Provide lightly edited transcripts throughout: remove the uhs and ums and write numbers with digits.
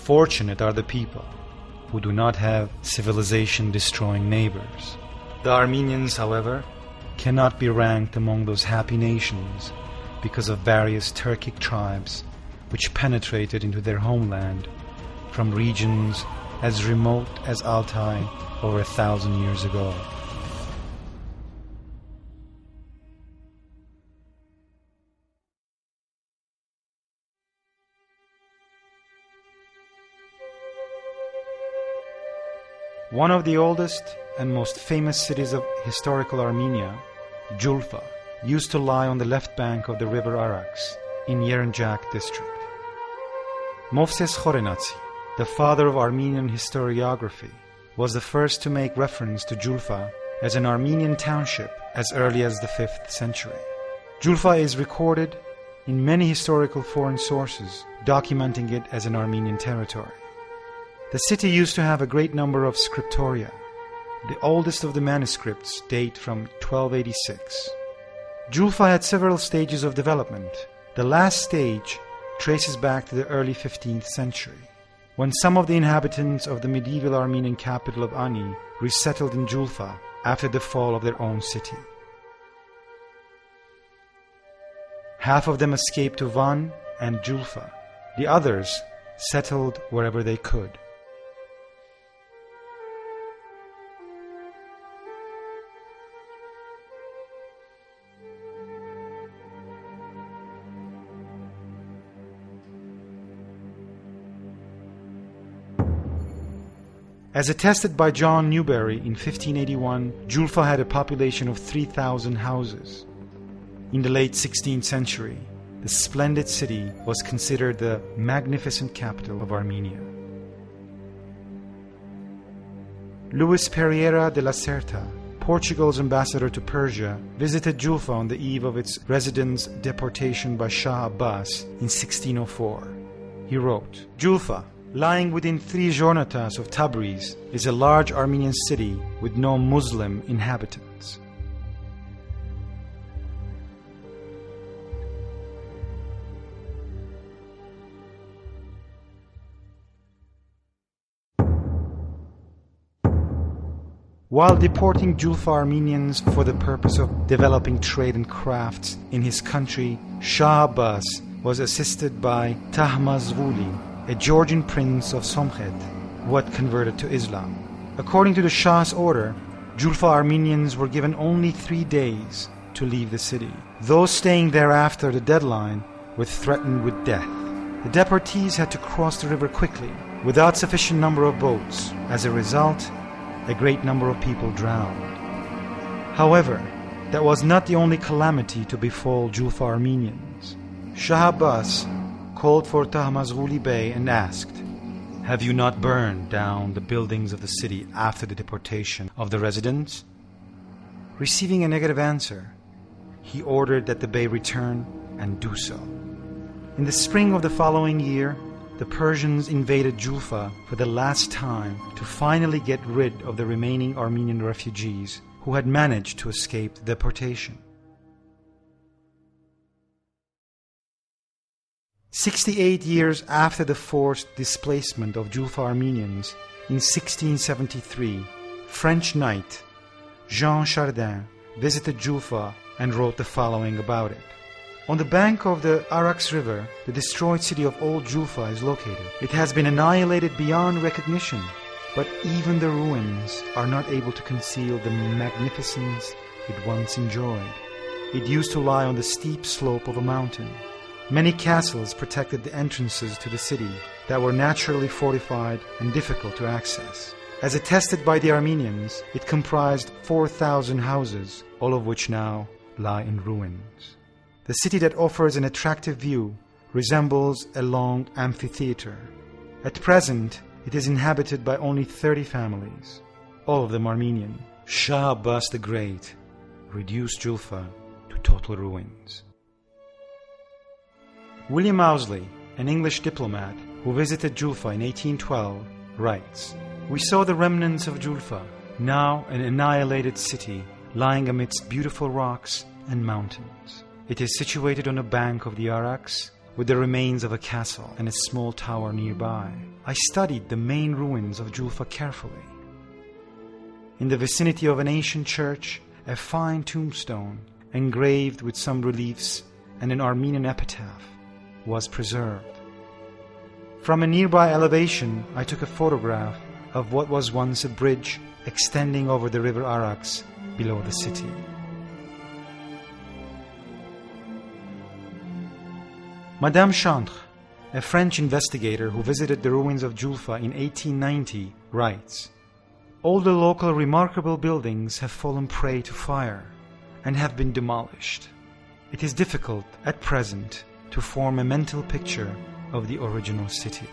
Fortunate are the people who do not have civilization-destroying neighbors. The Armenians, however, cannot be ranked among those happy nations because of various Turkic tribes which penetrated into their homeland from regions as remote as Altai over 1,000 years ago. One of the oldest and most famous cities of historical Armenia, Julfa, used to lie on the left bank of the river Arax in Yerinjak district. Movses Khorenatsi, the father of Armenian historiography, was the first to make reference to Julfa as an Armenian township as early as the 5th century. Julfa is recorded in many historical foreign sources documenting it as an Armenian territory. The city used to have a great number of scriptoria. The oldest of the manuscripts date from 1286. Julfa had several stages of development. The last stage traces back to the early 15th century, when some of the inhabitants of the medieval Armenian capital of Ani resettled in Julfa after the fall of their own city. Half of them escaped to Van and Julfa. The others settled wherever they could. As attested by John Newbery in 1581, Julfa had a population of 3,000 houses. In the late 16th century, the splendid city was considered the magnificent capital of Armenia. Luis Pereira de la Certa, Portugal's ambassador to Persia, visited Julfa on the eve of its residents' deportation by Shah Abbas in 1604. He wrote, "Julfa, lying within 3 jornatas of Tabriz, is a large Armenian city with no Muslim inhabitants." While deporting Julfa Armenians for the purpose of developing trade and crafts in his country, Shah Abbas was assisted by Tahmazvuli, a Georgian prince of Somkhet who had converted to Islam. According to the Shah's order, Julfa Armenians were given only 3 days to leave the city. Those staying there after the deadline were threatened with death. The deportees had to cross the river quickly, without sufficient number of boats. As a result, a great number of people drowned. However, that was not the only calamity to befall Julfa Armenians. Shah Abbas called for Tahmazvuli Bey and asked, "Have you not burned down the buildings of the city after the deportation of the residents?" Receiving a negative answer, he ordered that the Bey return and do so. In the spring of the following year, the Persians invaded Julfa for the last time to finally get rid of the remaining Armenian refugees who had managed to escape the deportation. 68 years after the forced displacement of Julfa Armenians, in 1673, French knight Jean Chardin visited Julfa and wrote the following about it. On the bank of the Arax River, the destroyed city of Old Julfa is located. It has been annihilated beyond recognition, but even the ruins are not able to conceal the magnificence it once enjoyed. It used to lie on the steep slope of a mountain. Many castles protected the entrances to the city that were naturally fortified and difficult to access. As attested by the Armenians, it comprised 4,000 houses, all of which now lie in ruins. The city that offers an attractive view resembles a long amphitheater. At present, it is inhabited by only 30 families, all of them Armenian. Shah Abbas the Great reduced Julfa to total ruins. William Owsley, an English diplomat who visited Julfa in 1812, writes, "We saw the remnants of Julfa, now an annihilated city, lying amidst beautiful rocks and mountains. It is situated on a bank of the Arax, with the remains of a castle and a small tower nearby. I studied the main ruins of Julfa carefully. In the vicinity of an ancient church, a fine tombstone, engraved with some reliefs and an Armenian epitaph, was preserved. From a nearby elevation, I took a photograph of what was once a bridge extending over the river Arax below the city. Madame Chantre, a French investigator who visited the ruins of Julfa in 1890, writes, "All the local remarkable buildings have fallen prey to fire and have been demolished. It is difficult at present to form a mental picture of the original city."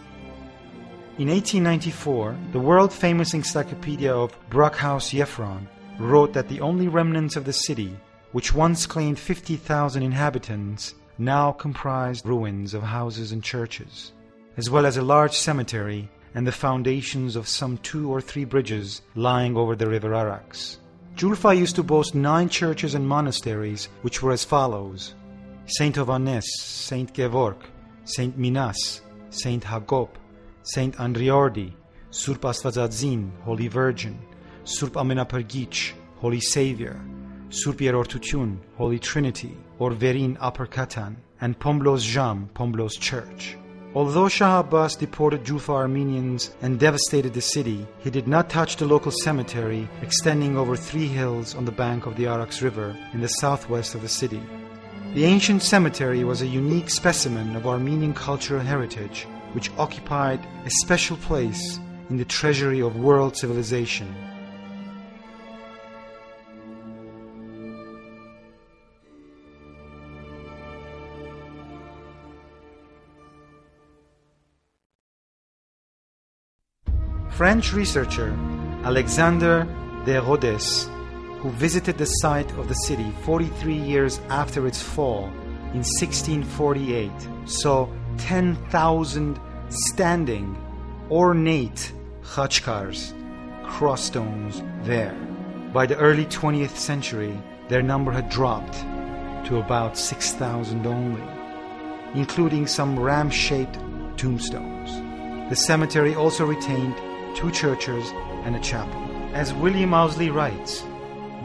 In 1894, the world-famous encyclopedia of Brockhaus Yefron wrote that the only remnants of the city, which once claimed 50,000 inhabitants, now comprised ruins of houses and churches, as well as a large cemetery and the foundations of some 2 or 3 bridges lying over the river Arax. Julfa used to boast 9 churches and monasteries, which were as follows: Saint Ovannes, Saint Gevorg, Saint Minas, Saint Hagop, Saint Andriordi, Surp Astvazadzin, Holy Virgin, Surp Amenapërgjiç, Holy Savior, Surp Yerortutyun, Holy Trinity, Orverin Upper Katan, and Pomblos Jam, Pomblos Church. Although Shah Abbas deported Julfa Armenians and devastated the city, he did not touch the local cemetery extending over 3 hills on the bank of the Arax River in the southwest of the city. The ancient cemetery was a unique specimen of Armenian cultural heritage, which occupied a special place in the treasury of world civilization. French researcher Alexandre de Rodez, who visited the site of the city 43 years after its fall in 1648, saw 10,000 standing, ornate khachkars, crossstones there. By the early 20th century, their number had dropped to about 6,000 only, including some ram-shaped tombstones. The cemetery also retained 2 churches and a chapel. As William Owsley writes,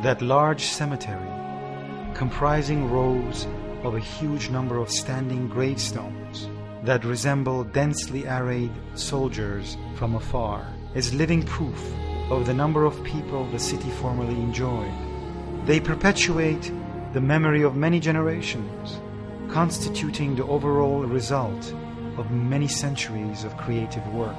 that large cemetery, comprising rows of a huge number of standing gravestones that resemble densely arrayed soldiers from afar, is living proof of the number of people the city formerly enjoyed. They perpetuate the memory of many generations, constituting the overall result of many centuries of creative work.